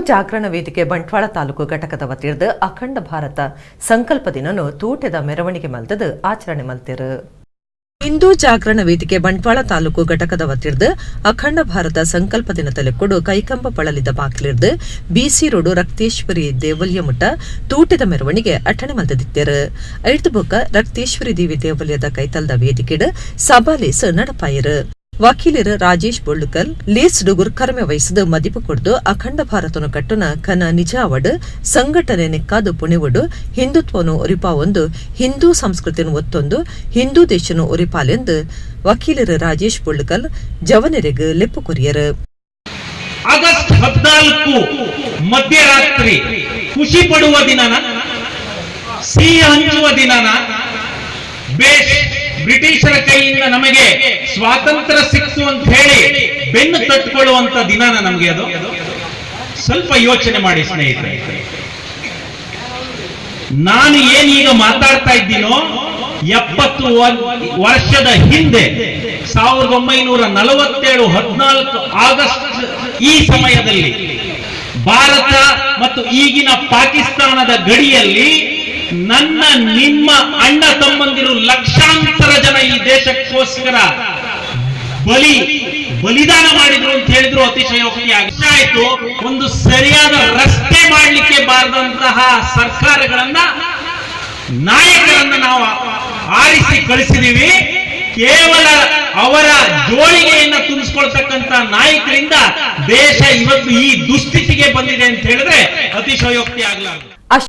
ಜಾಗರಣ ವೇದಿಕೆ ಬಂಟ್ವಾಳ ತಾಲೂಕು ಘಟಕದ ವತಿಯಿಂದ ಅಖಂಡ ಭಾರತ ಸಂಕಲ್ಪ ದಿನನು ತೂಟದ ಮೆರವಣಿಗೆ ಮಲ್ತದ ಆಚರಣೆ ಮಲ್ತಿರು. ಹಿಂದೂ ಜಾಗರಣ ವೇದಿಕೆ ಬಂಟ್ವಾಳ ತಾಲೂಕು ಘಟಕದ ವತಿಯಿಂದ ಅಖಂಡ ಭಾರತ ಸಂಕಲ್ಪ ದಿನ ತಲೆಕೊಡು ಕೈಕಂಬ ಪಳಲಿದ ಬಾಕಿಲಿರ್ದು ಬಿಸಿ ರೋಡು ರಕ್ತೇಶ್ವರಿ ದೇವಲ್ಯ ಮುಟ್ಟ ತೂಟದ ಮೆರವಣಿಗೆ ಅಠಣೆ ಮಲ್ತದಿತ್ತರು. ಐದು ಬೊಕ್ಕ ರಕ್ತೇಶ್ವರಿ ದೇವಿ ದೇವಲ್ಯದ ಕೈತಲ್ದ ವೇದಿಕೆಡ್ ಸಭಾಲೇಸ್ ನಡಪಾಯರು. ವಕೀಲರು ರಾಜೇಶ್ ಬೊಳ್ಳುಕಲ್ ಲೇಸ್ಡು ಗುರುಕರ್ಮೆ ವಹಿಸಿದ ಮದಿಪು ಕೊಡ್ದು ಅಖಂಡ ಭಾರತನು ಕಟ್ಟುನ ಕನ ನಿಜಾವಡ್ ಸಂಘಟನೆ ನಿಕ್ಕಾದು ಪುಣಿವಡು ಹಿಂದುತ್ವನು ಒರಿಪಾವೊಂದು ಹಿಂದೂ ಸಂಸ್ಕೃತಿಯನ್ನು ಒತ್ತೊಂದು ಹಿಂದೂ ದೇಶನು ಒರಿಪಾಲೆಂದು ವಕೀಲರು ರಾಜೇಶ್ ಬೊಳ್ಳುಕಲ್ ಜವನರೆಗೆ ಲೆಪ್ಪು ಕೊರಿಯರು. ಆಗಸ್ಟ್ 14 ಮಧ್ಯರಾತ್ರಿ ಖುಷಿ ಪಡುವ ದಿನನ, ಸಿಹಿ ಹಂಚುವ ದಿನನ, ಬ್ರಿಟಿಷರ ಕೈಯಿಂದ ನಮಗೆ ಸ್ವಾತಂತ್ರ್ಯ ಸಿಕ್ತು ಅಂತ ಹೇಳಿ ಬೆನ್ನು ತಟ್ಟುಕೊಳ್ಳುವಂತ ದಿನಾನ ನಮಗೆ ಅದು. ಸ್ವಲ್ಪ ಯೋಚನೆ ಮಾಡಿ ಸ್ನೇಹಿತರೆ, ನಾನು ಏನೀಗ ಮಾತಾಡ್ತಾ ಇದ್ದೀನೋ 70 ವರ್ಷದ ಹಿಂದೆ 1947 14 ಆಗಸ್ಟ್ ಈ ಸಮಯದಲ್ಲಿ ಭಾರತ ಮತ್ತು ಈಗಿನ ಪಾಕಿಸ್ತಾನದ ಗಡಿಯಲ್ಲಿ ನನ್ನ ನಿಮ್ಮ ಅಣ್ಣ ತಮ್ಮಂದಿರು ಲಕ್ಷಾಂತರ ಜನ ಈ ದೇಶಕ್ಕೋಸ್ಕರ ಬಲಿದಾನ ಮಾಡಿದ್ರು ಅಂತ ಹೇಳಿದ್ರು ಅತಿಶಯೋಕ್ತಿ ಆಯ್ತು. ಒಂದು ಸರಿಯಾದ ರಸ್ತೆ ಮಾಡಲಿಕ್ಕೆ ಬಾರದಂತಹ ಸರ್ಕಾರಗಳನ್ನ, ನಾಯಕರನ್ನ ನಾವು ಆರಿಸಿ ಕಳಿಸಿದೀವಿ. ಕೇವಲ ಅವರ ಜೋಳಿಗೆಯನ್ನ ತುಂಬಿಸ್ಕೊಳ್ತಕ್ಕಂತ ನಾಯಕರಿಂದ ದೇಶ ಇವತ್ತು ಈ ದುಸ್ಥಿತಿಗೆ ಬಂದಿದೆ ಅಂತ ಹೇಳಿದ್ರೆ ಅತಿಶಯೋಕ್ತಿ ಆಗಲಾರದು.